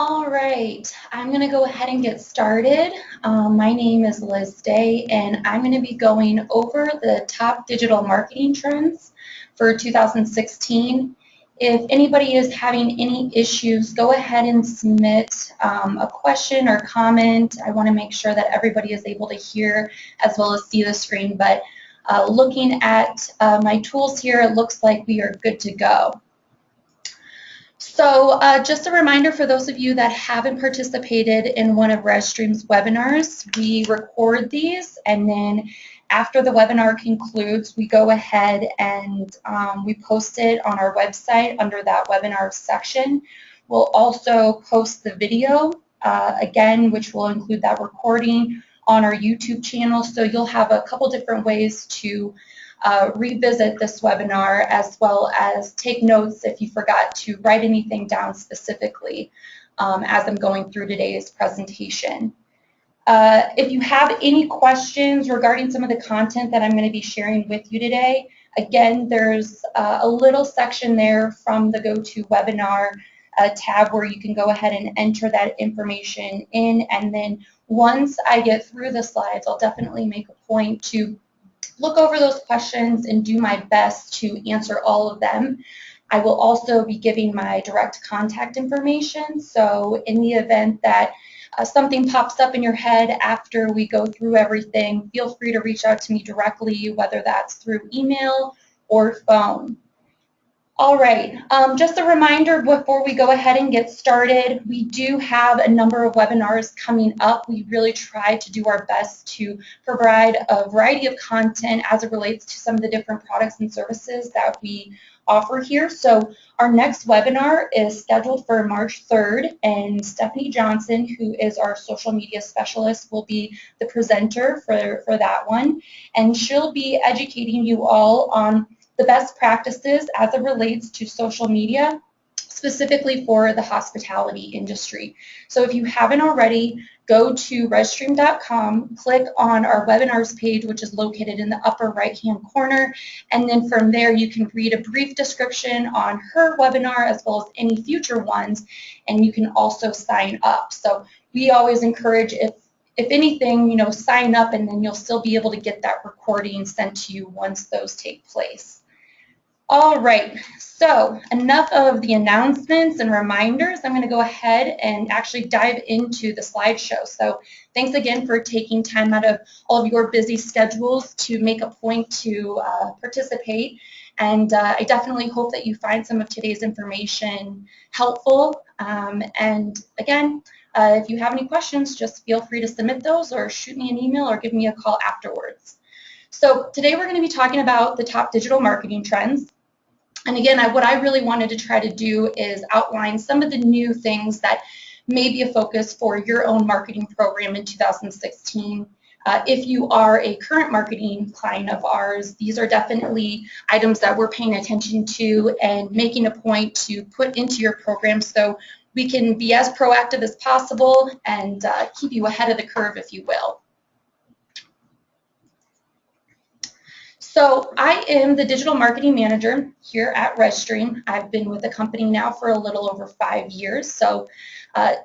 All right, I'm going to go ahead and get started. My name is Liz Day, and I'm going to be going over the top digital marketing trends for 2016. If anybody is having any issues, go ahead and submit a question or comment. I want to make sure that everybody is able to hear as well as see the screen, but looking at my tools here, it looks like we are good to go. So just a reminder for those of you that haven't participated in one of ReStream's webinars, we record these, and then after the webinar concludes, we go ahead and we post it on our website under that webinar section. We'll also post the video again, which will include that recording on our YouTube channel. So you'll have a couple different ways to revisit this webinar, as well as take notes if you forgot to write anything down specifically as I'm going through today's presentation. If you have any questions regarding some of the content that I'm going to be sharing with you today, again, there's a little section there from the GoToWebinar tab where you can go ahead and enter that information in, and then once I get through the slides, I'll definitely make a point to look over those questions and do my best to answer all of them. I will also be giving my direct contact information, so in the event that something pops up in your head after we go through everything, feel free to reach out to me directly, whether that's through email or phone. All right, just a reminder before we go ahead and get started, we do have a number of webinars coming up. We really try to do our best to provide a variety of content as it relates to some of the different products and services that we offer here. So our next webinar is scheduled for March 3rd, and Stephanie Johnson, who is our social media specialist, will be the presenter for that one, and she'll be educating you all on the best practices as it relates to social media, specifically for the hospitality industry. So if you haven't already, go to rezStream.com, click on our webinars page, which is located in the upper right-hand corner, and then from there you can read a brief description on her webinar as well as any future ones, and you can also sign up. So we always encourage, if anything, sign up, and then you'll still be able to get that recording sent to you once those take place. All right, so enough of the announcements and reminders. I'm going to go ahead and actually dive into the slideshow. So thanks again for taking time out of all of your busy schedules to make a point to participate. And I definitely hope that you find some of today's information helpful. And again, if you have any questions, just feel free to submit those or shoot me an email or give me a call afterwards. So today we're going to be talking about the top digital marketing trends. And again, what I really wanted to try to do is outline some of the new things that may be a focus for your own marketing program in 2016. If you are a current marketing client of ours, these are definitely items that we're paying attention to and making a point to put into your program so we can be as proactive as possible and keep you ahead of the curve, if you will. So I am the digital marketing manager here at ReStream. I've been with the company now for a little over 5 years, so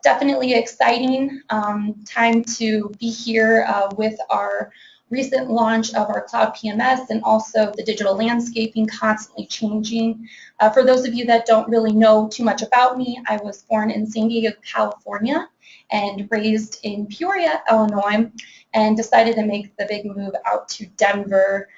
definitely exciting time to be here with our recent launch of our cloud PMS and also the digital landscaping constantly changing. For those of you that don't really know too much about me, I was born in San Diego, California, and raised in Peoria, Illinois, and decided to make the big move out to Denver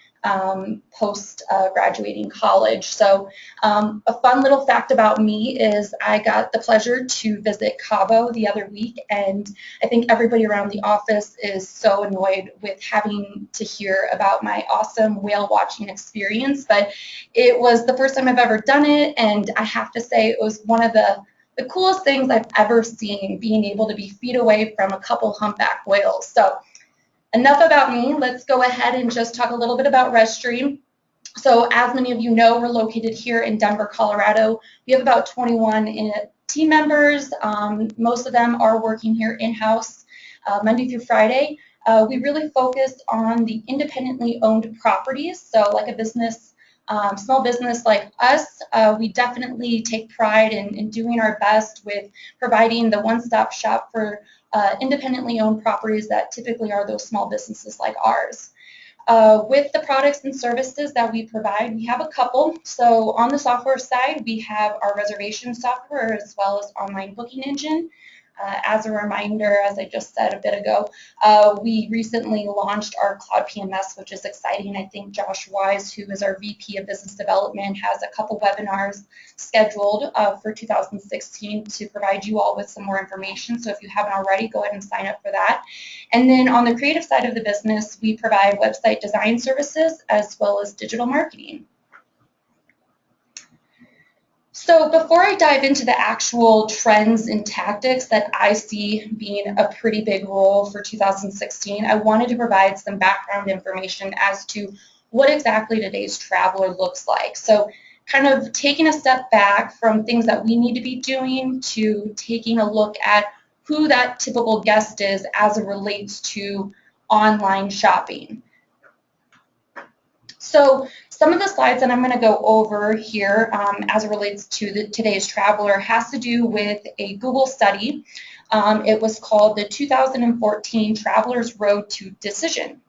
post-graduating college. So a fun little fact about me is I got the pleasure to visit Cabo the other week, and I think everybody around the office is so annoyed with having to hear about my awesome whale watching experience, but it was the first time I've ever done it, and I have to say it was one of the coolest things I've ever seen, being able to be feet away from a couple humpback whales. So enough about me. Let's go ahead and just talk a little bit about ReStream. So as many of you know, we're located here in Denver, Colorado. We have about 21 team members. Most of them are working here in-house Monday through Friday. We really focus on the independently owned properties, so like a business Small business like us, we definitely take pride in doing our best with providing the one-stop shop for independently owned properties that typically are those small businesses like ours. With the products and services that we provide, we have a couple. So on the software side, we have our reservation software as well as online booking engine. As a reminder, as I just said a bit ago, we recently launched our Cloud PMS, which is exciting. I think Josh Wise, who is our VP of Business Development, has a couple webinars scheduled for 2016 to provide you all with some more information. So if you haven't already, go ahead and sign up for that. And then on the creative side of the business, we provide website design services as well as digital marketing. So before I dive into the actual trends and tactics that I see being a pretty big role for 2016, I wanted to provide some background information as to what exactly today's traveler looks like. So kind of taking a step back from things that we need to be doing to taking a look at who that typical guest is as it relates to online shopping. So some of the slides that I'm going to go over here as it relates to today's traveler has to do with a Google study. It was called the 2014 Traveler's Road to Decision.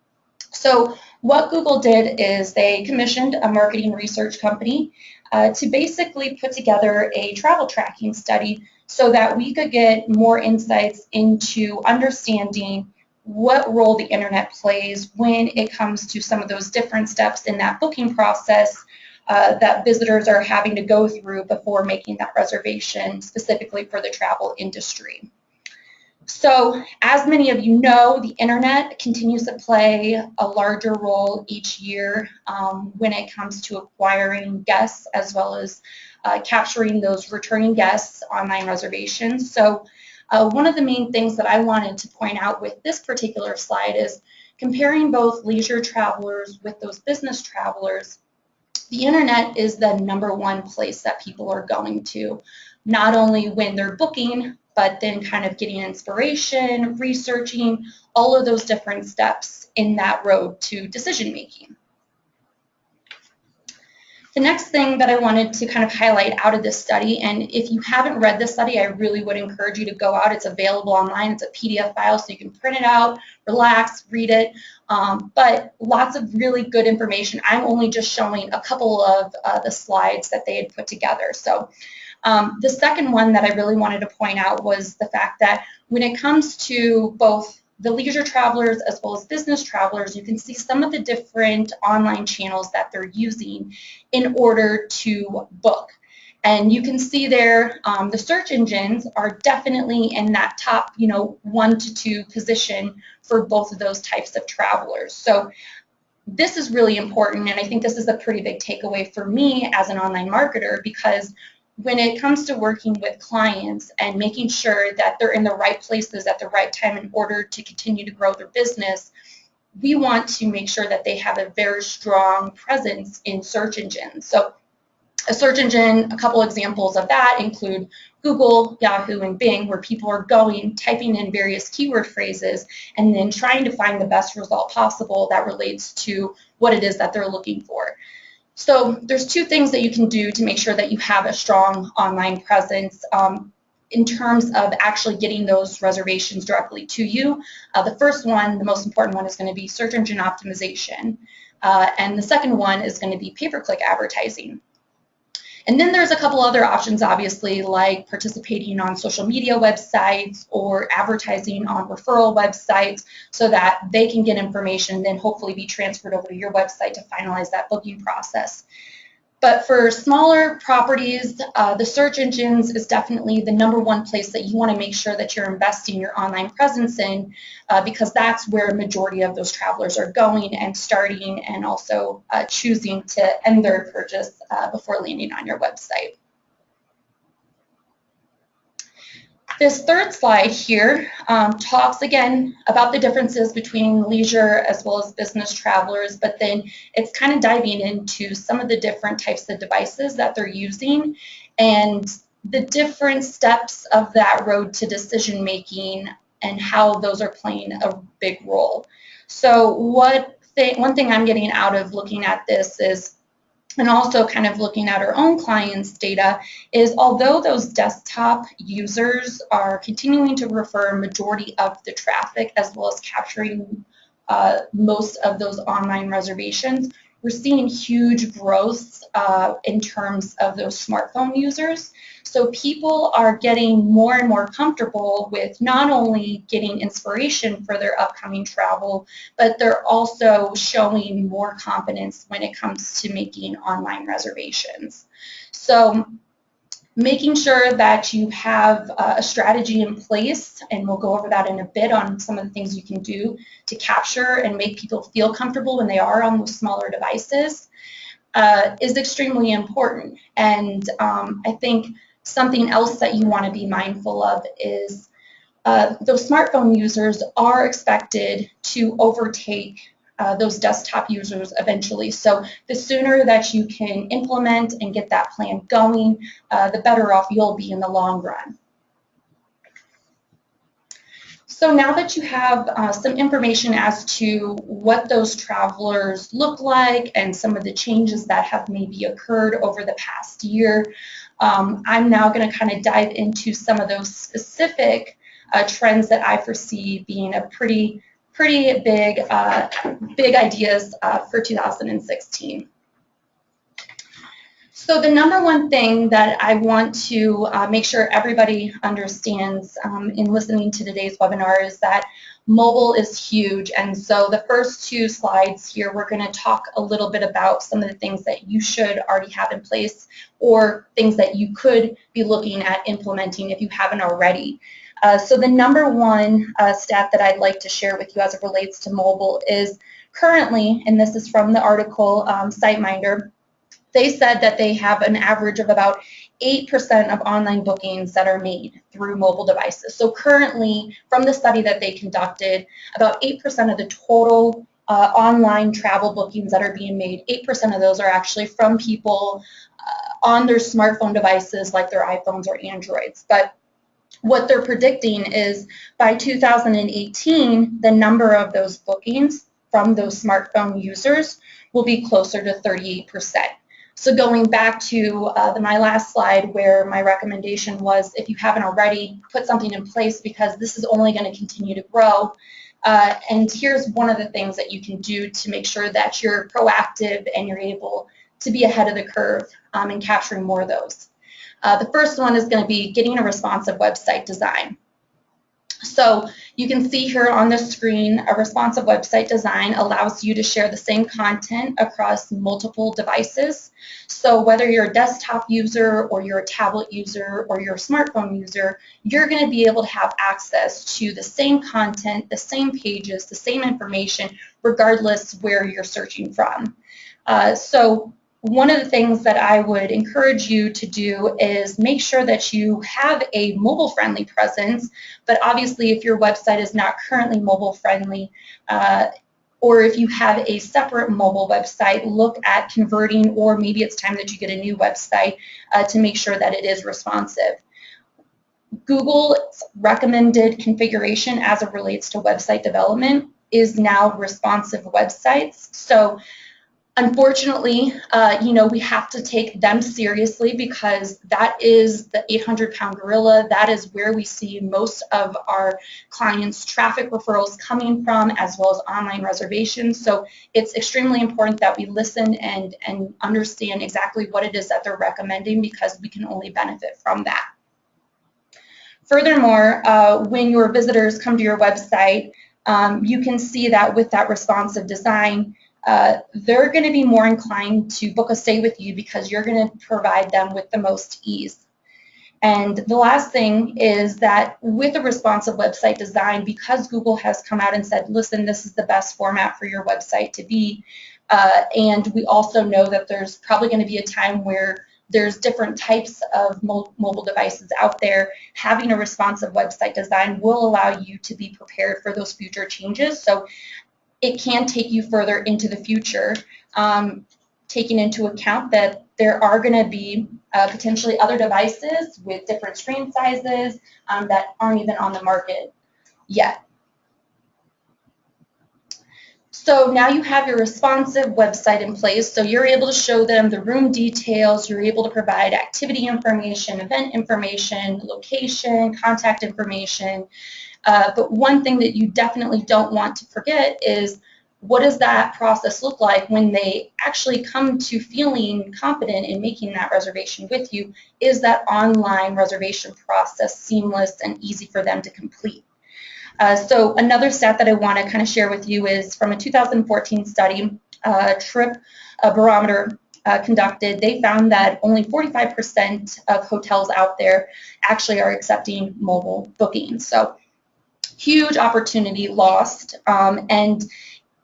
So what Google did is they commissioned a marketing research company to basically put together a travel tracking study so that we could get more insights into understanding what role the internet plays when it comes to some of those different steps in that booking process that visitors are having to go through before making that reservation specifically for the travel industry. So as many of you know, the internet continues to play a larger role each year when it comes to acquiring guests as well as capturing those returning guests' online reservations. So one of the main things that I wanted to point out with this particular slide is comparing both leisure travelers with those business travelers. The internet is the #1 place that people are going to, not only when they're booking, but then kind of getting inspiration, researching, all of those different steps in that road to decision making. The next thing that I wanted to kind of highlight out of this study, and if you haven't read this study, I really would encourage you to go out. It's available online. It's a PDF file, so you can print it out, relax, read it, but lots of really good information. I'm only just showing a couple of the slides that they had put together. So the second one that I really wanted to point out was the fact that when it comes to both the leisure travelers as well as business travelers, you can see some of the different online channels that they're using in order to book. And you can see there the search engines are definitely in that top 1 to 2 position for both of those types of travelers. So this is really important, and I think this is a pretty big takeaway for me as an online marketer, because when it comes to working with clients and making sure that they're in the right places at the right time in order to continue to grow their business, we want to make sure that they have a very strong presence in search engines. So a search engine, a couple examples of that include Google, Yahoo, and Bing, where people are going, typing in various keyword phrases, and then trying to find the best result possible that relates to what it is that they're looking for. So there's 2 things that you can do to make sure that you have a strong online presence in terms of actually getting those reservations directly to you. The first one, the most important one, is going to be search engine optimization. And the second one is going to be pay-per-click advertising. And then there's a couple other options, obviously, like participating on social media websites or advertising on referral websites so that they can get information and then hopefully be transferred over to your website to finalize that booking process. But for smaller properties, the search engines is definitely the #1 place that you want to make sure that you're investing your online presence in, because that's where a majority of those travelers are going and starting and also choosing to end their purchase before landing on your website. This third slide here talks again about the differences between leisure as well as business travelers, but then it's kind of diving into some of the different types of devices that they're using and the different steps of that road to decision making and how those are playing a big role. So one thing I'm getting out of looking at this is and also kind of looking at our own clients' data, is although those desktop users are continuing to refer majority of the traffic as well as capturing most of those online reservations, we're seeing huge growth in terms of those smartphone users. So people are getting more and more comfortable with not only getting inspiration for their upcoming travel, but they're also showing more confidence when it comes to making online reservations. So making sure that you have a strategy in place, and we'll go over that in a bit on some of the things you can do to capture and make people feel comfortable when they are on those smaller devices, is extremely important. And I think something else that you want to be mindful of is those smartphone users are expected to overtake those desktop users eventually. So the sooner that you can implement and get that plan going, the better off you'll be in the long run. So now that you have some information as to what those travelers look like and some of the changes that have maybe occurred over the past year, I'm now going to kind of dive into some of those specific trends that I foresee being a pretty big ideas for 2016. So the number one thing that I want to make sure everybody understands in listening to today's webinar is that mobile is huge. And so the first two slides here, we're going to talk a little bit about some of the things that you should already have in place or things that you could be looking at implementing if you haven't already. So the number one stat that I'd like to share with you as it relates to mobile is currently, and this is from the article SiteMinder, they said that they have an average of about 8% of online bookings that are made through mobile devices. So currently, from the study that they conducted, about 8% of the total online travel bookings that are being made, 8% of those are actually from people on their smartphone devices like their iPhones or Androids. But what they're predicting is by 2018, the number of those bookings from those smartphone users will be closer to 38%. So going back to my last slide where my recommendation was, if you haven't already, put something in place because this is only going to continue to grow. And here's one of the things that you can do to make sure that you're proactive and you're able to be ahead of the curve and capturing more of those. The first one is going to be getting a responsive website design. So you can see here on the screen, a responsive website design allows you to share the same content across multiple devices. So whether you're a desktop user or you're a tablet user or you're a smartphone user, you're going to be able to have access to the same content, the same pages, the same information, regardless where you're searching from. So one of the things that I would encourage you to do is make sure that you have a mobile-friendly presence, but obviously if your website is not currently mobile-friendly, or if you have a separate mobile website, look at converting, or maybe it's time that you get a new website to make sure that it is responsive. Google's recommended configuration as it relates to website development is now responsive websites. So unfortunately, we have to take them seriously because that is the 800-pound gorilla. That is where we see most of our clients' traffic referrals coming from, as well as online reservations. So it's extremely important that we listen and understand exactly what it is that they're recommending because we can only benefit from that. Furthermore, when your visitors come to your website, you can see that with that responsive design, they're going to be more inclined to book a stay with you because you're going to provide them with the most ease. And the last thing is that with a responsive website design, because Google has come out and said, listen, this is the best format for your website to be, and we also know that there's probably going to be a time where there's different types of mobile devices out there, having a responsive website design will allow you to be prepared for those future changes. So it can take you further into the future, taking into account that there are going to be potentially other devices with different screen sizes that aren't even on the market yet. So now you have your responsive website in place, so you're able to show them the room details, you're able to provide activity information, event information, location, contact information. But one thing that you definitely don't want to forget is, what does that process look like when they actually come to feeling confident in making that reservation with you? Is that online reservation process seamless and easy for them to complete? So another stat that I want to kind of share with you is from a 2014 study, Trip Barometer conducted. They found that only 45% of hotels out there actually are accepting mobile bookings. So huge opportunity lost. And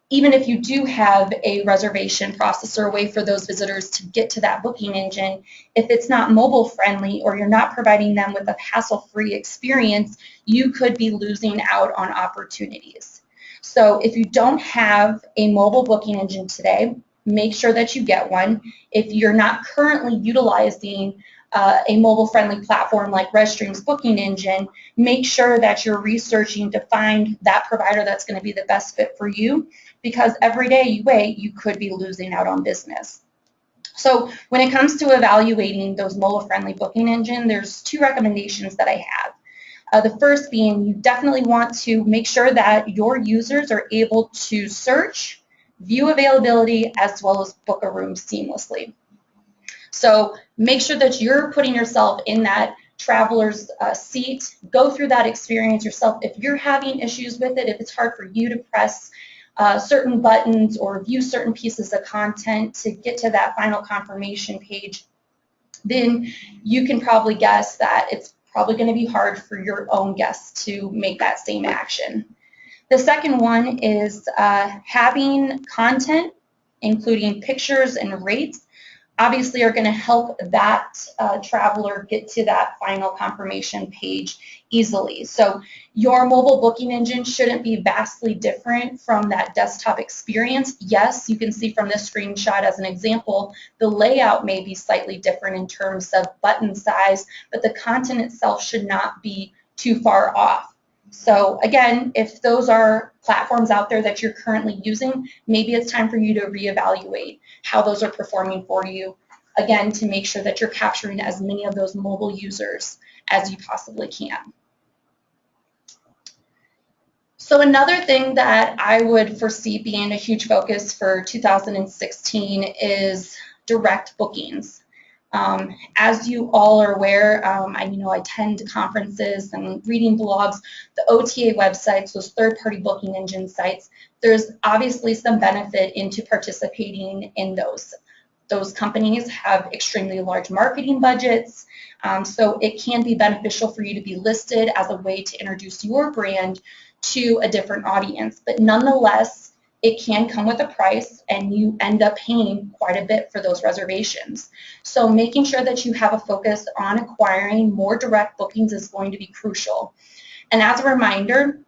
even if you do have a reservation process or a way for those visitors to get to that booking engine, if it's not mobile friendly or you're not providing them with a hassle-free experience, you could be losing out on opportunities. So if you don't have a mobile booking engine today, make sure that you get one. If you're not currently utilizing a mobile-friendly platform like ReStream's booking engine, make sure that you're researching to find that provider that's going to be the best fit for you, because every day you wait, you could be losing out on business. So when it comes to evaluating those mobile-friendly booking engine, there's two recommendations that I have. The first being, you definitely want to make sure that your users are able to search, view availability, as well as book a room seamlessly. So make sure that you're putting yourself in that traveler's seat. Go through that experience yourself. If you're having issues with it, if it's hard for you to press certain buttons or view certain pieces of content to get to that final confirmation page, then you can probably guess that it's probably going to be hard for your own guests to make that same action. The second one is having content, including pictures and rates, obviously are going to help that traveler get to that final confirmation page easily. So your mobile booking engine shouldn't be vastly different from that desktop experience. Yes, you can see from this screenshot as an example, the layout may be slightly different in terms of button size, but the content itself should not be too far off. So again, if those are platforms out there that you're currently using, maybe it's time for you to reevaluate how those are performing for you, again, to make sure that you're capturing as many of those mobile users as you possibly can. So another thing that I would foresee being a huge focus for 2016 is direct bookings. As you all are aware, I attend conferences and reading blogs, the OTA websites, those third-party booking engine sites, there's obviously some benefit into participating in those. Those companies have extremely large marketing budgets, so it can be beneficial for you to be listed as a way to introduce your brand to a different audience. But nonetheless, it can come with a price, and you end up paying quite a bit for those reservations. So making sure that you have a focus on acquiring more direct bookings is going to be crucial. And as a reminder,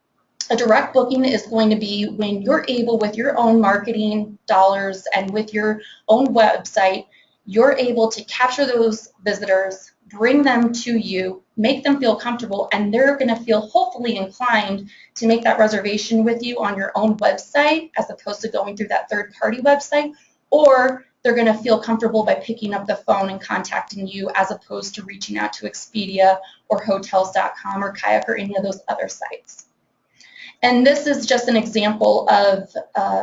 a direct booking is going to be when you're able, with your own marketing dollars and with your own website, you're able to capture those visitors, bring them to you, make them feel comfortable, and they're going to feel hopefully inclined to make that reservation with you on your own website as opposed to going through that third-party website, or they're going to feel comfortable by picking up the phone and contacting you as opposed to reaching out to Expedia or Hotels.com or Kayak or any of those other sites. And this is just an example of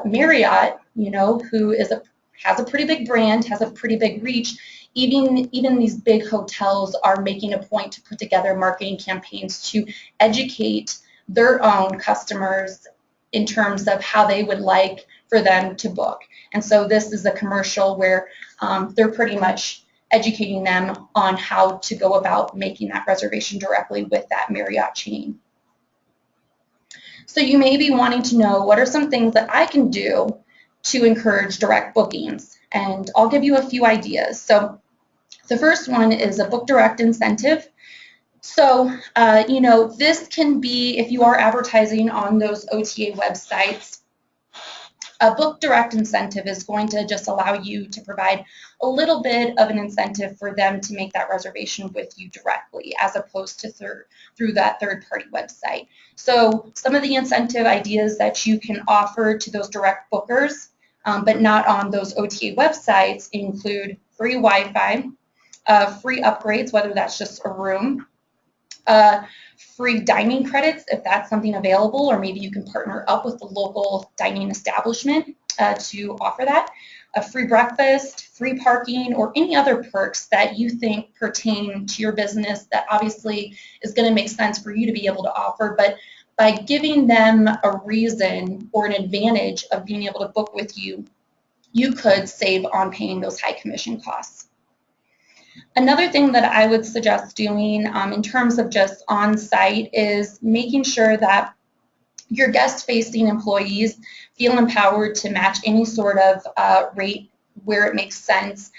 Marriott, who has a pretty big brand, has a pretty big reach. Even these big hotels are making a point to put together marketing campaigns to educate their own customers in terms of how they would like for them to book. And so this is a commercial where they're pretty much educating them on how to go about making that reservation directly with that Marriott chain. So you may be wanting to know, what are some things that I can do to encourage direct bookings? And I'll give you a few ideas. So the first one is a book direct incentive. So, this can be, if you are advertising on those OTA websites, A book direct incentive is going to just allow you to provide a little bit of an incentive for them to make that reservation with you directly, as opposed to through that third-party website. So some of the incentive ideas that you can offer to those direct bookers, but not on those OTA websites, include free Wi-Fi, free upgrades, whether that's just a room, free dining credits if that's something available, or maybe you can partner up with the local dining establishment to offer that, a free breakfast, free parking, or any other perks that you think pertain to your business that obviously is going to make sense for you to be able to offer. But by giving them a reason or an advantage of being able to book with you, you could save on paying those high commission costs. Another thing that I would suggest doing in terms of just on-site is making sure that your guest-facing employees feel empowered to match any sort of rate where it makes sense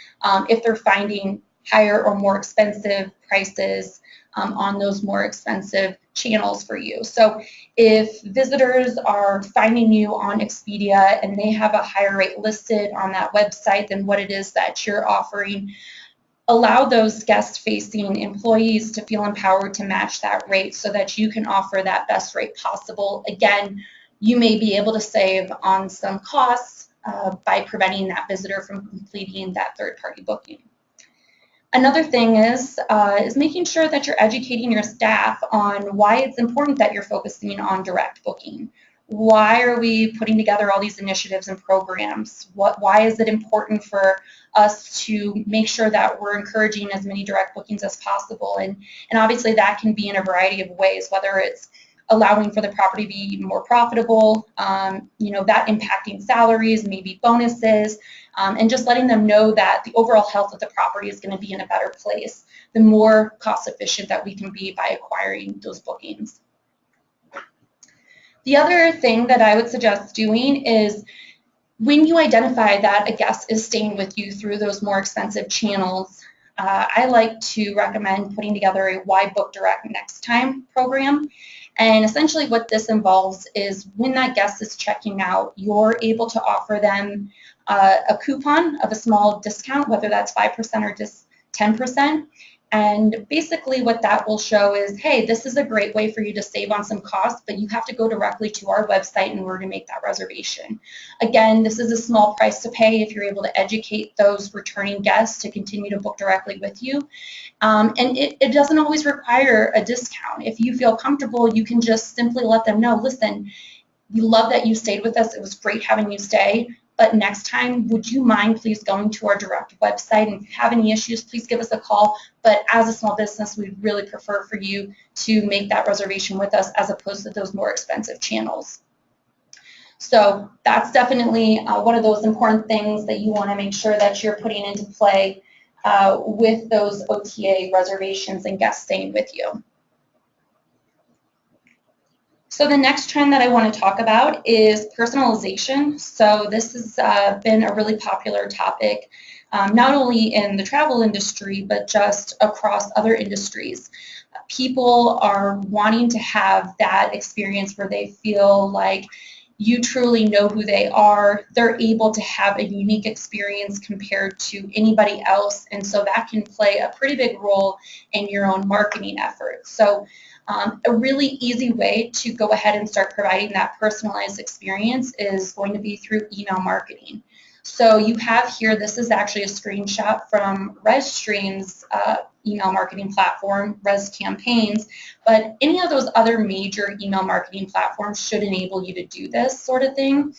if they're finding higher or more expensive prices on those more expensive channels for you. So if visitors are finding you on Expedia and they have a higher rate listed on that website than what it is that you're offering, allow those guest-facing employees to feel empowered to match that rate so that you can offer that best rate possible. Again, you may be able to save on some costs by preventing that visitor from completing that third-party booking. Another thing is making sure that you're educating your staff on why it's important that you're focusing on direct booking. Why are we putting together all these initiatives and programs? Why is it important for us to make sure that we're encouraging as many direct bookings as possible? And obviously that can be in a variety of ways, whether it's allowing for the property to be more profitable, that impacting salaries, maybe bonuses, and just letting them know that the overall health of the property is going to be in a better place, the more cost efficient that we can be by acquiring those bookings. The other thing that I would suggest doing is when you identify that a guest is staying with you through those more expensive channels, I like to recommend putting together a Why Book Direct Next Time program. And essentially what this involves is when that guest is checking out, you're able to offer them a coupon of a small discount, whether that's 5% or just 10%. And basically what that will show is, hey, this is a great way for you to save on some costs, but you have to go directly to our website in order to make that reservation. Again, this is a small price to pay if you're able to educate those returning guests to continue to book directly with you. And it doesn't always require a discount. If you feel comfortable, you can just simply let them know, listen, we love that you stayed with us. It was great having you stay. But next time, would you mind please going to our direct website? And if you have any issues, please give us a call. But as a small business, we'd really prefer for you to make that reservation with us as opposed to those more expensive channels. So that's definitely one of those important things that you want to make sure that you're putting into play with those OTA reservations and guests staying with you. So the next trend that I want to talk about is personalization. So this has been a really popular topic, not only in the travel industry, but just across other industries. People are wanting to have that experience where they feel like you truly know who they are. They're able to have a unique experience compared to anybody else, and so that can play a pretty big role in your own marketing efforts. So a really easy way to go ahead and start providing that personalized experience is going to be through email marketing. So you have here, this is actually a screenshot from ReStream's email marketing platform, ResCampaigns, but any of those other major email marketing platforms should enable you to do this sort of thing.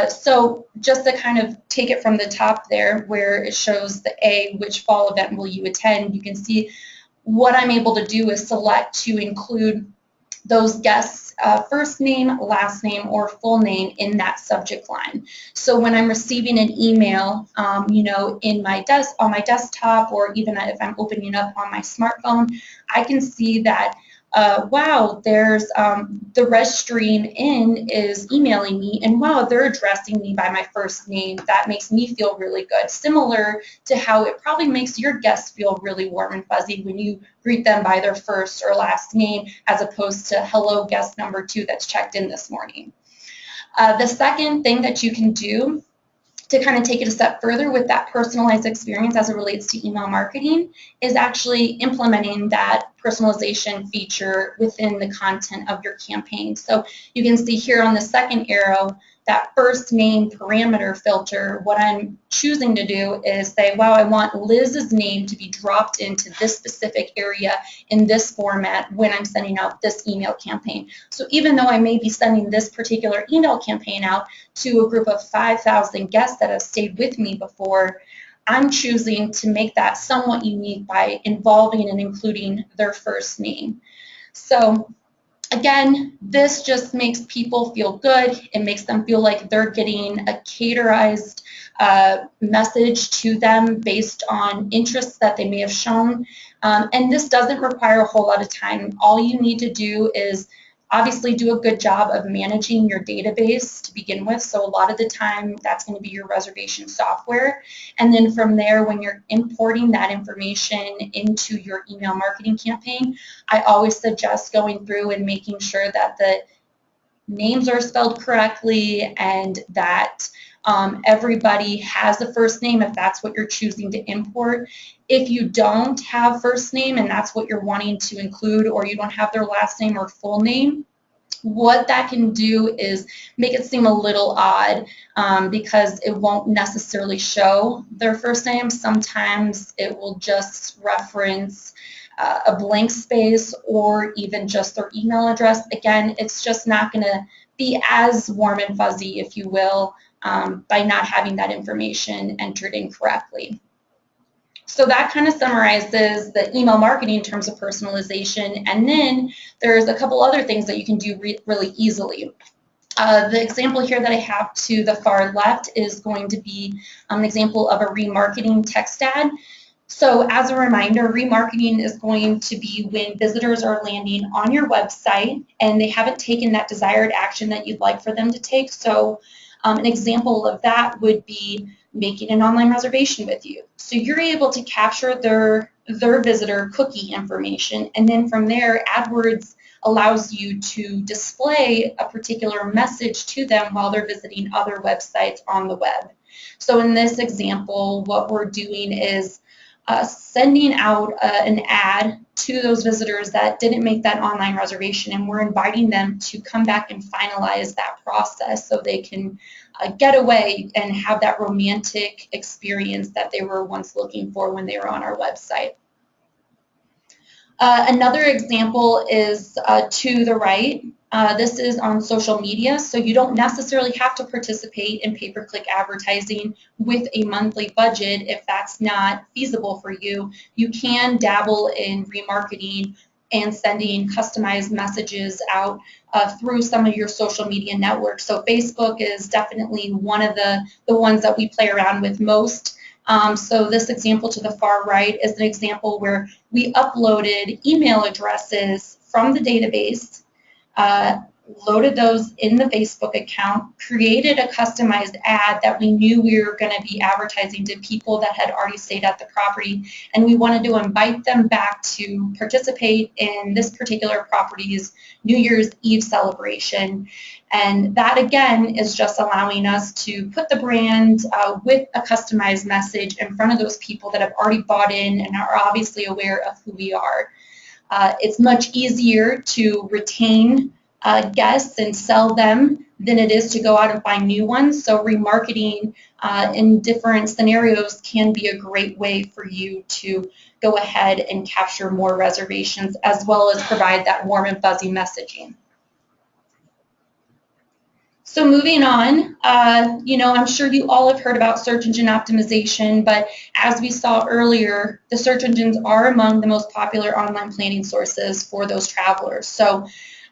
So just to kind of take it from the top there where it shows the which fall event will you attend, you can see what I'm able to do is select to include those guests' first name, last name, or full name in that subject line. So when I'm receiving an email, in my on my desktop, or even if I'm opening up on my smartphone, I can see that, wow, there's the ReStream is emailing me, and wow, they're addressing me by my first name. That makes me feel really good, similar to how it probably makes your guests feel really warm and fuzzy when you greet them by their first or last name, as opposed to hello guest number 2 that's checked in this morning. The second thing that you can do to kind of take it a step further with that personalized experience as it relates to email marketing is actually implementing that personalization feature within the content of your campaign. So you can see here on the second arrow, that first name parameter filter, what I'm choosing to do is say, wow, I want Liz's name to be dropped into this specific area in this format when I'm sending out this email campaign. So even though I may be sending this particular email campaign out to a group of 5,000 guests that have stayed with me before, I'm choosing to make that somewhat unique by involving and including their first name. So again, this just makes people feel good. It makes them feel like they're getting a caterized message to them based on interests that they may have shown. And this doesn't require a whole lot of time. All you need to do is obviously do a good job of managing your database to begin with. So a lot of the time that's going to be your reservation software. And then from there, when you're importing that information into your email marketing campaign, I always suggest going through and making sure that the names are spelled correctly and that everybody has a first name if that's what you're choosing to import. If you don't have first name and that's what you're wanting to include, or you don't have their last name or full name, what that can do is make it seem a little odd because it won't necessarily show their first name. Sometimes it will just reference a blank space or even just their email address. Again, it's just not going to be as warm and fuzzy, if you will, by not having that information entered in correctly. So that kind of summarizes the email marketing in terms of personalization. And then there's a couple other things that you can do really easily. The example here that I have to the far left is going to be an example of a remarketing text ad. So as a reminder, remarketing is going to be when visitors are landing on your website and they haven't taken that desired action that you'd like for them to take. So an example of that would be making an online reservation with you. So you're able to capture their visitor cookie information, and then from there, AdWords allows you to display a particular message to them while they're visiting other websites on the web. So in this example, what we're doing is sending out an ad to those visitors that didn't make that online reservation, and we're inviting them to come back and finalize that process so they can get away and have that romantic experience that they were once looking for when they were on our website. Another example is to the right. This is on social media, so you don't necessarily have to participate in pay-per-click advertising with a monthly budget if that's not feasible for you. You can dabble in remarketing and sending customized messages out through some of your social media networks. So Facebook is definitely one of the ones that we play around with most. So this example to the far right is an example where we uploaded email addresses from the database, loaded those in the Facebook account, created a customized ad that we knew we were going to be advertising to people that had already stayed at the property, and we wanted to invite them back to participate in this particular property's New Year's Eve celebration. And that, again, is just allowing us to put the brand with a customized message in front of those people that have already bought in and are obviously aware of who we are. It's much easier to retain guests and sell them than it is to go out and find new ones. So remarketing in different scenarios can be a great way for you to go ahead and capture more reservations as well as provide that warm and fuzzy messaging. So moving on, I'm sure you all have heard about search engine optimization, but as we saw earlier, the search engines are among the most popular online planning sources for those travelers. So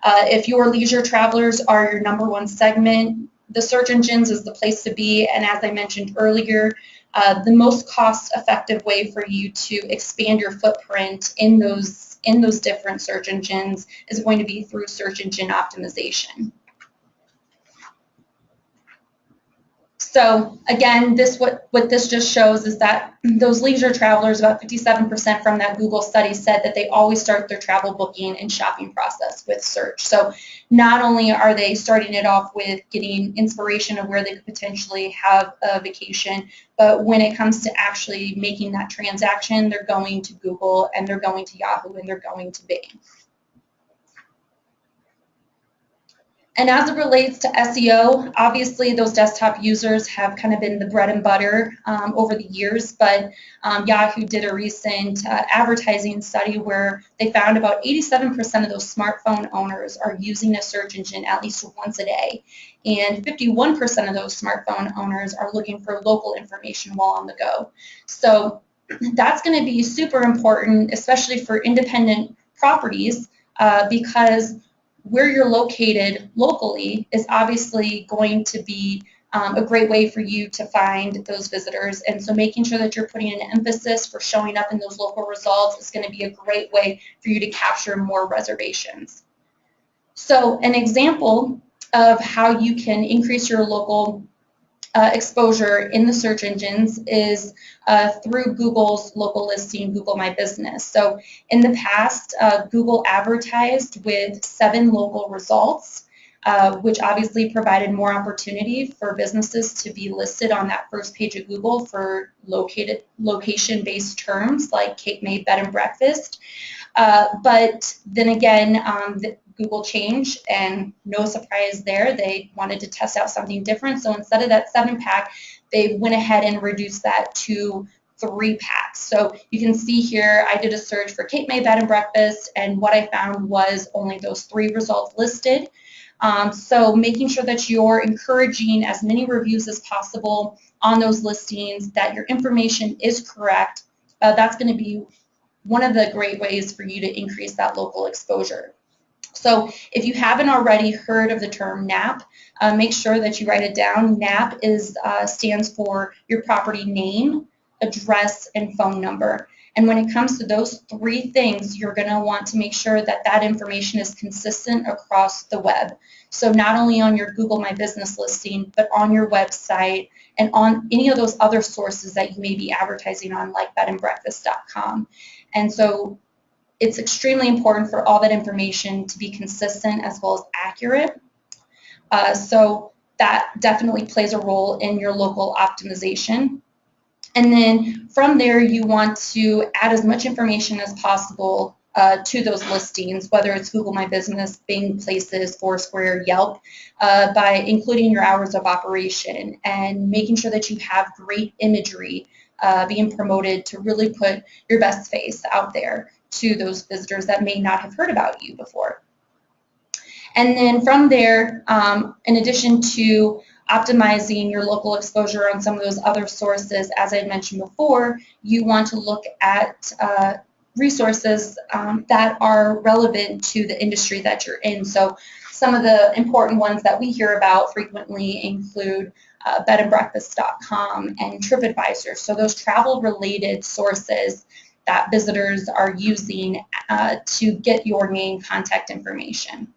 if your leisure travelers are your number one segment, the search engines is the place to be. And as I mentioned earlier, the most cost-effective way for you to expand your footprint in those different search engines is going to be through search engine optimization. So again, what this just shows is that those leisure travelers, about 57% from that Google study, said that they always start their travel booking and shopping process with search. So not only are they starting it off with getting inspiration of where they could potentially have a vacation, but when it comes to actually making that transaction, they're going to Google and they're going to Yahoo and they're going to Bing. And as it relates to SEO, obviously those desktop users have kind of been the bread and butter over the years, but Yahoo did a recent advertising study where they found about 87% of those smartphone owners are using a search engine at least once a day, and 51% of those smartphone owners are looking for local information while on the go. So that's going to be super important, especially for independent properties, because where you're located locally is obviously going to be a great way for you to find those visitors. And so making sure that you're putting an emphasis for showing up in those local results is going to be a great way for you to capture more reservations. So an example of how you can increase your local exposure in the search engines is through Google's local listing, Google My Business. So in the past, Google advertised with 7 local results, which obviously provided more opportunity for businesses to be listed on that first page of Google for location-based terms like Cape May Bed and Breakfast. But then again, Google changed, and no surprise there, they wanted to test out something different. So instead of that 7-pack, they went ahead and reduced that to 3 packs. So you can see here, I did a search for Cape May Bed and Breakfast, and what I found was only those 3 results listed. So making sure that you're encouraging as many reviews as possible on those listings, that your information is correct, that's going to be one of the great ways for you to increase that local exposure. So if you haven't already heard of the term NAP, make sure that you write it down. NAP stands for your property name, address, and phone number. And when it comes to those 3 things, you're going to want to make sure that that information is consistent across the web. So not only on your Google My Business listing, but on your website and on any of those other sources that you may be advertising on, like bedandbreakfast.com. And so it's extremely important for all that information to be consistent as well as accurate. So that definitely plays a role in your local optimization. And then from there, you want to add as much information as possible to those listings, whether it's Google My Business, Bing Places, Foursquare, Yelp, by including your hours of operation and making sure that you have great imagery being promoted to really put your best face out there to those visitors that may not have heard about you before. And then from there, in addition to optimizing your local exposure on some of those other sources, as I mentioned before, you want to look at resources that are relevant to the industry that you're in. So some of the important ones that we hear about frequently include bedandbreakfast.com and TripAdvisor. So those travel-related sources that visitors are using to get your main contact information.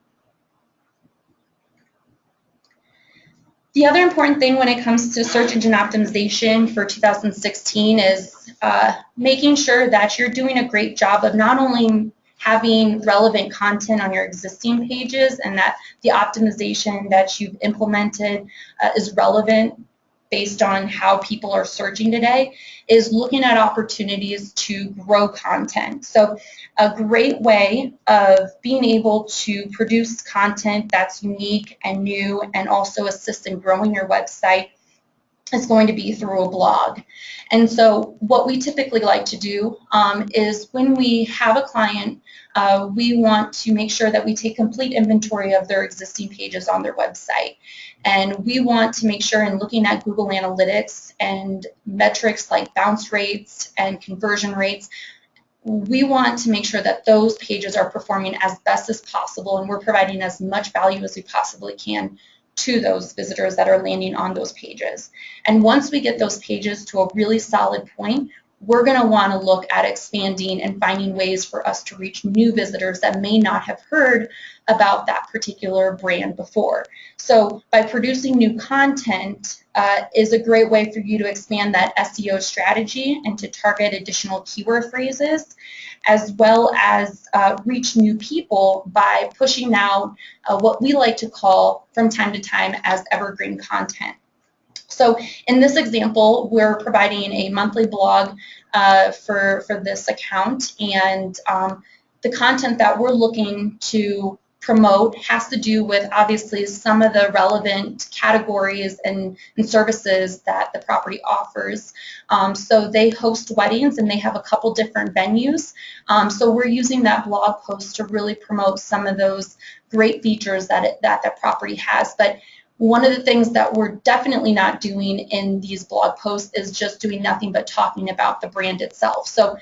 The other important thing when it comes to search engine optimization for 2016 is making sure that you're doing a great job of not only having relevant content on your existing pages and that the optimization that you've implemented is relevant based on how people are searching today, is looking at opportunities to grow content. So a great way of being able to produce content that's unique and new and also assist in growing your website is going to be through a blog. And so what we typically like to do is when we have a client, we want to make sure that we take complete inventory of their existing pages on their website. And we want to make sure in looking at Google Analytics and metrics like bounce rates and conversion rates, we want to make sure that those pages are performing as best as possible and we're providing as much value as we possibly can to those visitors that are landing on those pages. And once we get those pages to a really solid point, we're going to want to look at expanding and finding ways for us to reach new visitors that may not have heard about that particular brand before. So by producing new content is a great way for you to expand that SEO strategy and to target additional keyword phrases, as well as reach new people by pushing out what we like to call from time to time as evergreen content. So in this example, we're providing a monthly blog for this account, and the content that we're looking to promote has to do with obviously some of the relevant categories and services that the property offers. So they host weddings and they have a couple different venues. So we're using that blog post to really promote some of those great features that the property has. But one of the things that we're definitely not doing in these blog posts is just doing nothing but talking about the brand itself. So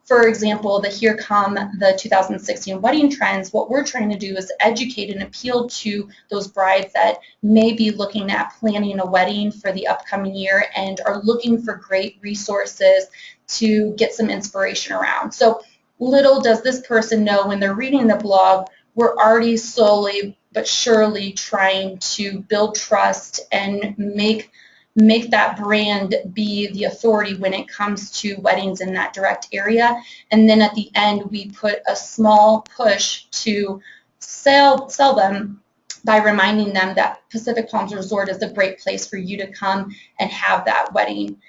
for example, the Here Come the 2016 Wedding Trends, what we're trying to do is educate and appeal to those brides that may be looking at planning a wedding for the upcoming year and are looking for great resources to get some inspiration around. So little does this person know when they're reading the blog, we're already slowly but surely trying to build trust and make that brand be the authority when it comes to weddings in that direct area. And then at the end, we put a small push to sell them by reminding them that Pacific Palms Resort is a great place for you to come and have that wedding.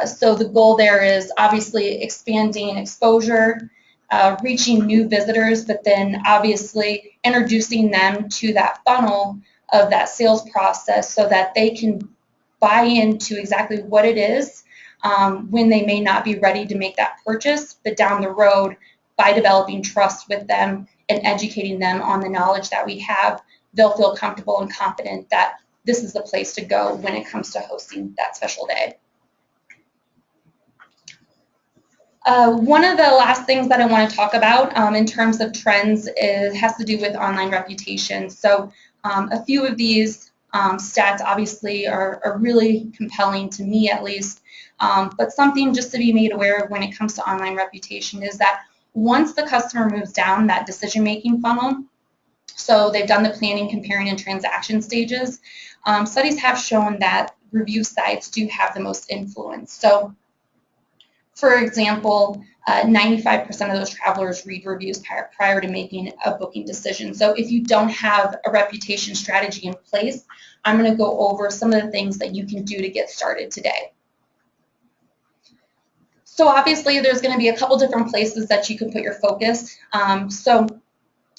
So the goal there is obviously expanding exposure, reaching new visitors, but then obviously introducing them to that funnel of that sales process so that they can buy into exactly what it is when they may not be ready to make that purchase, but down the road, by developing trust with them and educating them on the knowledge that we have, they'll feel comfortable and confident that this is the place to go when it comes to hosting that special day. One of the last things that I want to talk about in terms of trends has to do with online reputation. So a few of these stats obviously are really compelling to me at least, but something just to be made aware of when it comes to online reputation is that once the customer moves down that decision-making funnel, so they've done the planning, comparing, and transaction stages, studies have shown that review sites do have the most influence. So for example, 95% of those travelers read reviews prior to making a booking decision. So if you don't have a reputation strategy in place, I'm going to go over some of the things that you can do to get started today. So obviously there's going to be a couple different places that you can put your focus. So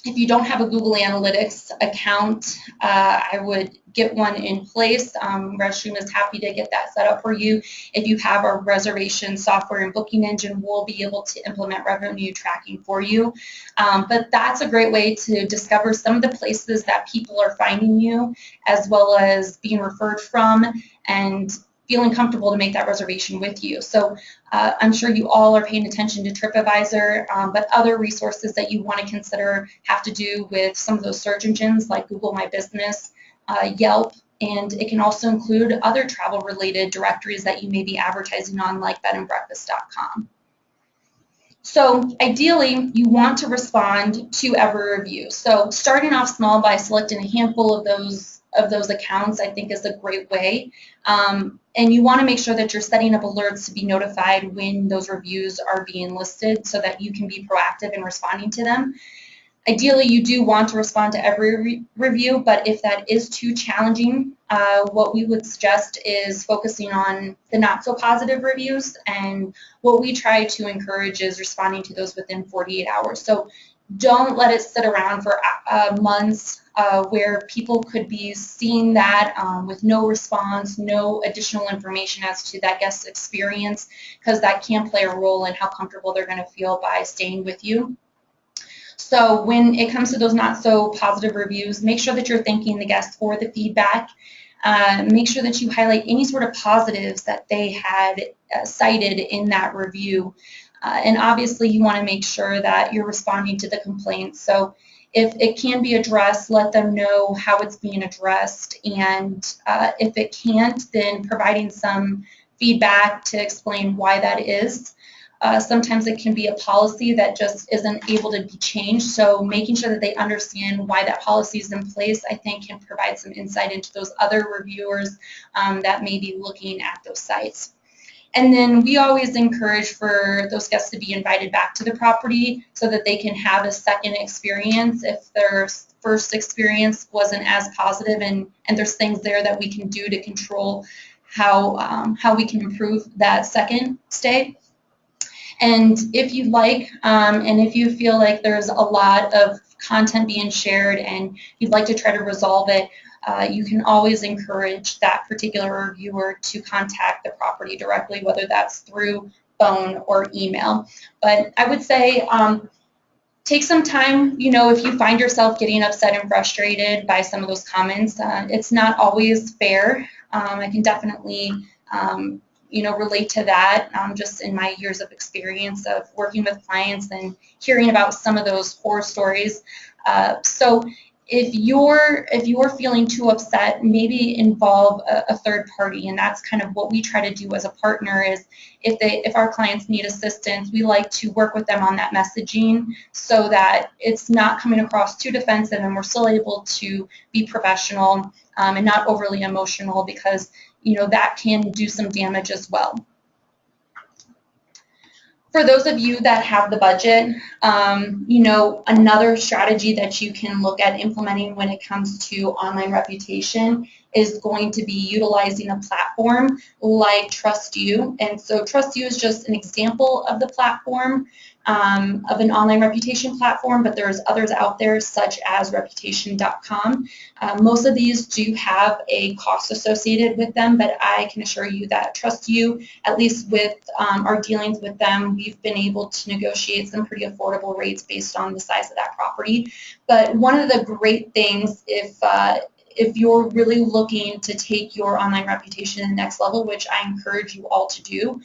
if you don't have a Google Analytics account, I would get one in place. ReStream is happy to get that set up for you. If you have a reservation software and booking engine, we'll be able to implement revenue tracking for you. But that's a great way to discover some of the places that people are finding you, as well as being referred from and feeling comfortable to make that reservation with you. So I'm sure you all are paying attention to TripAdvisor, but other resources that you want to consider have to do with some of those search engines like Google My Business, Yelp, and it can also include other travel-related directories that you may be advertising on like bedandbreakfast.com. So ideally, you want to respond to every review. So starting off small by selecting a handful of those accounts, I think is a great way. And you want to make sure that you're setting up alerts to be notified when those reviews are being listed so that you can be proactive in responding to them. Ideally, you do want to respond to every review, but if that is too challenging, what we would suggest is focusing on the not so positive reviews, and what we try to encourage is responding to those within 48 hours. So don't let it sit around for months where people could be seeing that with no response, no additional information as to that guest's experience, because that can play a role in how comfortable they're going to feel by staying with you. So when it comes to those not so positive reviews, make sure that you're thanking the guest for the feedback. Make sure that you highlight any sort of positives that they had cited in that review. And obviously you want to make sure that you're responding to the complaints. So if it can be addressed, let them know how it's being addressed. And if it can't, then providing some feedback to explain why that is. Sometimes it can be a policy that just isn't able to be changed. So making sure that they understand why that policy is in place, I think, can provide some insight into those other reviewers that may be looking at those sites. And then we always encourage for those guests to be invited back to the property so that they can have a second experience if their first experience wasn't as positive, and there's things there that we can do to control how we can improve that second stay. And if you'd like, and if you feel like there's a lot of content being shared and you'd like to try to resolve it, you can always encourage that particular reviewer to contact the property directly, whether that's through phone or email. But I would say take some time, if you find yourself getting upset and frustrated by some of those comments, it's not always fair. I can definitely relate to that just in my years of experience of working with clients and hearing about some of those horror stories. So if you're feeling too upset, maybe involve a third party, and that's kind of what we try to do as a partner. Is if our clients need assistance, we like to work with them on that messaging so that it's not coming across too defensive, and we're still able to be professional and not overly emotional, because that can do some damage as well. For those of you that have the budget, another strategy that you can look at implementing when it comes to online reputation is going to be utilizing a platform like TrustYou. And so TrustYou is just an example of the platform, of an online reputation platform, but there's others out there such as reputation.com. Most of these do have a cost associated with them, but I can assure you that TrustYou, at least with our dealings with them, we've been able to negotiate some pretty affordable rates based on the size of that property. But one of the great things, if you're really looking to take your online reputation to the next level, which I encourage you all to do,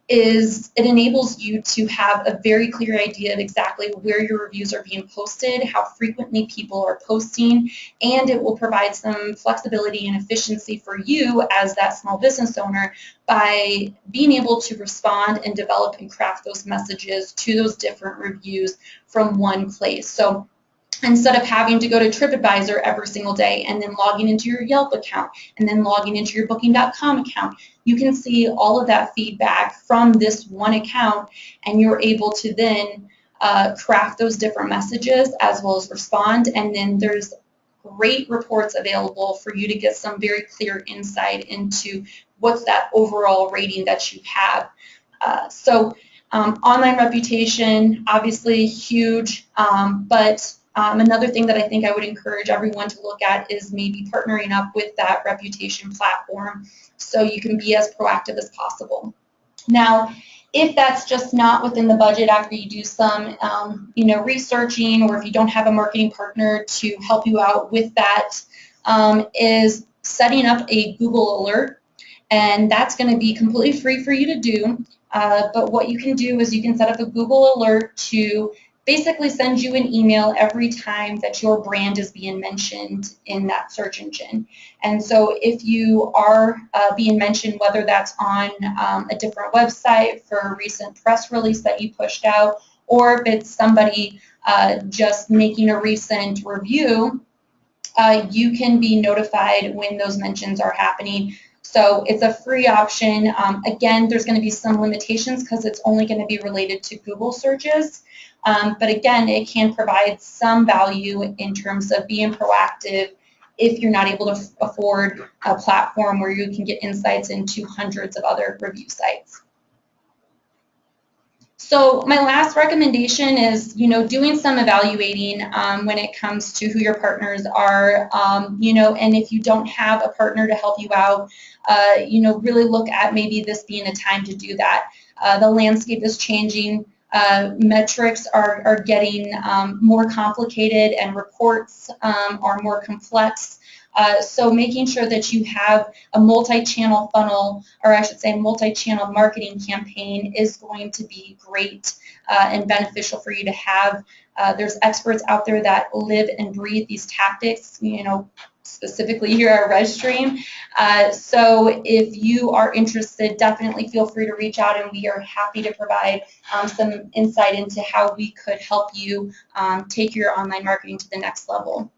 is it enables you to have a very clear idea of exactly where your reviews are being posted, how frequently people are posting, and it will provide some flexibility and efficiency for you as that small business owner by being able to respond and develop and craft those messages to those different reviews from one place. So instead of having to go to TripAdvisor every single day and then logging into your Yelp account and then logging into your Booking.com account, you can see all of that feedback from this one account, and you're able to then craft those different messages as well as respond. And then there's great reports available for you to get some very clear insight into what's that overall rating that you have. Online reputation, obviously huge, but another thing that I think I would encourage everyone to look at is maybe partnering up with that reputation platform so you can be as proactive as possible. Now, if that's just not within the budget after you do some researching, or if you don't have a marketing partner to help you out with that, is setting up a Google alert. And that's going to be completely free for you to do. But what you can do is you can set up a Google alert to basically send you an email every time that your brand is being mentioned in that search engine. And so if you are being mentioned, whether that's on a different website for a recent press release that you pushed out, or if it's somebody just making a recent review, you can be notified when those mentions are happening. So it's a free option. Again, there's going to be some limitations because it's only going to be related to Google searches. But again, it can provide some value in terms of being proactive if you're not able to afford a platform where you can get insights into hundreds of other review sites. So my last recommendation is, doing some evaluating when it comes to who your partners are, and if you don't have a partner to help you out, really look at maybe this being a time to do that. The landscape is changing. Metrics are getting more complicated, and reports are more complex. So making sure that you have a multi-channel funnel, or I should say multi-channel marketing campaign, is going to be great and beneficial for you to have. There's experts out there that live and breathe these tactics. specifically here at ReStream. So if you are interested, definitely feel free to reach out, and we are happy to provide some insight into how we could help you take your online marketing to the next level.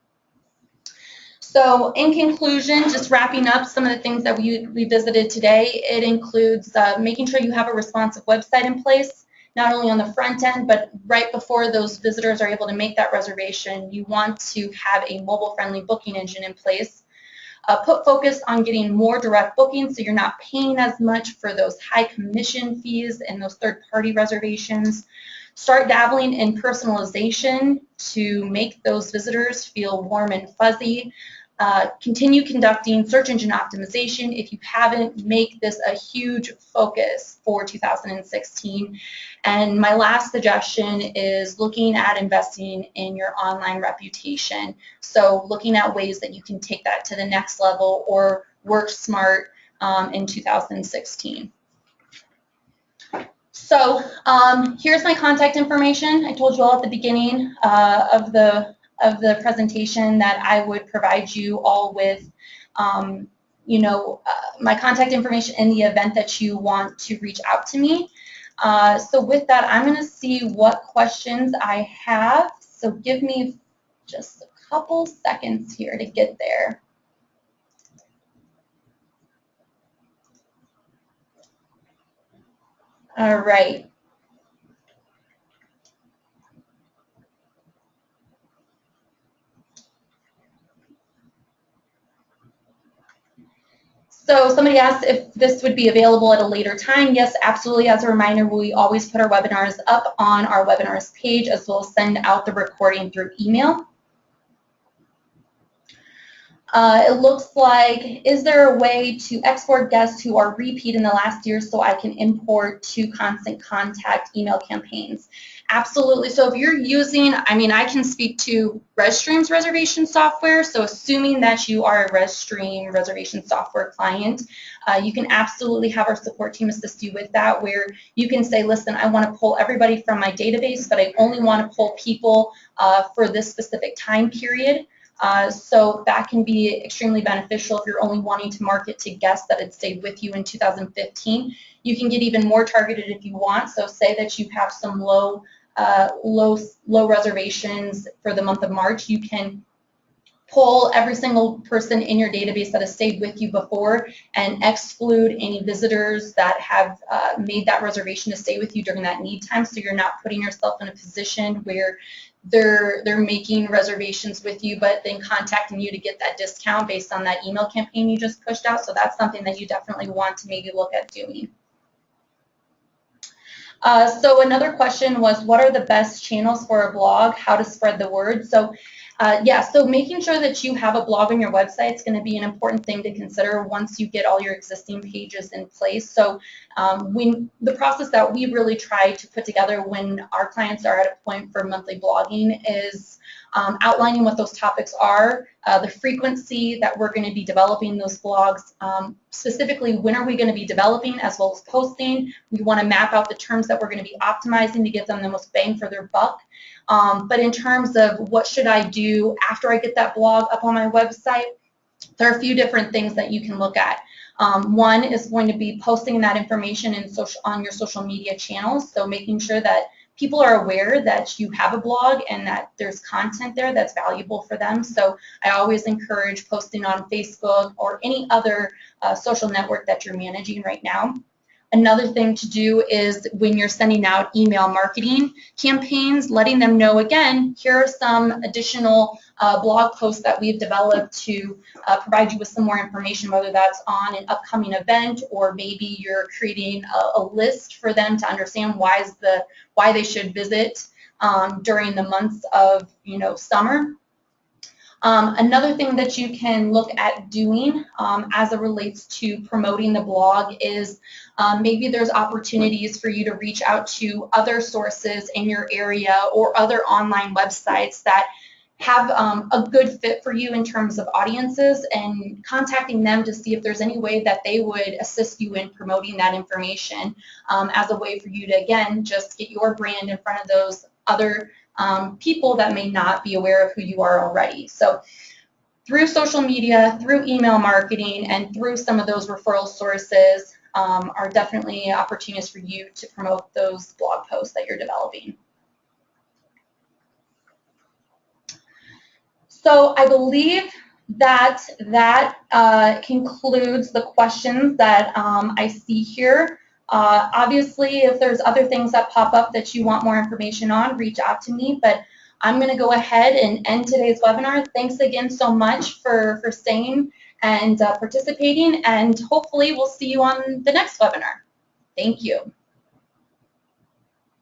So in conclusion, just wrapping up some of the things that we visited today, it includes making sure you have a responsive website in place, not only on the front end, but right before those visitors are able to make that reservation, you want to have a mobile-friendly booking engine in place. Put focus on getting more direct bookings so you're not paying as much for those high commission fees and those third-party reservations. Start dabbling in personalization to make those visitors feel warm and fuzzy. Continue conducting search engine optimization. If you haven't, make this a huge focus for 2016. And my last suggestion is looking at investing in your online reputation. So looking at ways that you can take that to the next level or work smart in 2016. So here's my contact information. I told you all at the beginning of the presentation that I would provide you all with, my contact information in the event that you want to reach out to me. So with that, I'm going to see what questions I have. So give me just a couple seconds here to get there. All right. So somebody asked if this would be available at a later time. Yes, absolutely. As a reminder, we always put our webinars up on our webinars page, as well as send out the recording through email. It looks like, is there a way to export guests who are repeat in the last year so I can import to Constant Contact email campaigns? Absolutely. So if you're using, I can speak to ReStream's reservation software. So assuming that you are a ReStream reservation software client, you can absolutely have our support team assist you with that, where you can say, listen, I want to pull everybody from my database, but I only want to pull people for this specific time period. So that can be extremely beneficial if you're only wanting to market to guests that had stayed with you in 2015. You can get even more targeted if you want. So say that you have some low reservations for the month of March. You can pull every single person in your database that has stayed with you before and exclude any visitors that have made that reservation to stay with you during that need time, so you're not putting yourself in a position where they're making reservations with you but then contacting you to get that discount based on that email campaign you just pushed out. So that's something that you definitely want to maybe look at doing. So another question was, what are the best channels for a blog? How to spread the word? So so making sure that you have a blog on your website is going to be an important thing to consider once you get all your existing pages in place. So when the process that we really try to put together when our clients are at a point for monthly blogging is outlining what those topics are, the frequency that we're going to be developing those blogs, specifically when are we going to be developing as well as posting. We want to map out the terms that we're going to be optimizing to give them the most bang for their buck. But in terms of what should I do after I get that blog up on my website, there are a few different things that you can look at. One is going to be posting that information on your social media channels, so making sure that people are aware that you have a blog and that there's content there that's valuable for them. So I always encourage posting on Facebook or any other social network that you're managing right now. Another thing to do is when you're sending out email marketing campaigns, letting them know, again, here are some additional blog posts that we've developed to provide you with some more information, whether that's on an upcoming event or maybe you're creating a list for them to understand why they should visit during the months of summer. Another thing that you can look at doing as it relates to promoting the blog is maybe there's opportunities for you to reach out to other sources in your area or other online websites that have a good fit for you in terms of audiences, and contacting them to see if there's any way that they would assist you in promoting that information as a way for you to, again, just get your brand in front of those other people that may not be aware of who you are already. So through social media, through email marketing, and through some of those referral sources are definitely opportunities for you to promote those blog posts that you're developing. So I believe that concludes the questions that I see here. Obviously, if there's other things that pop up that you want more information on, reach out to me, but I'm going to go ahead and end today's webinar. Thanks again so much for staying and participating, and hopefully we'll see you on the next webinar. Thank you.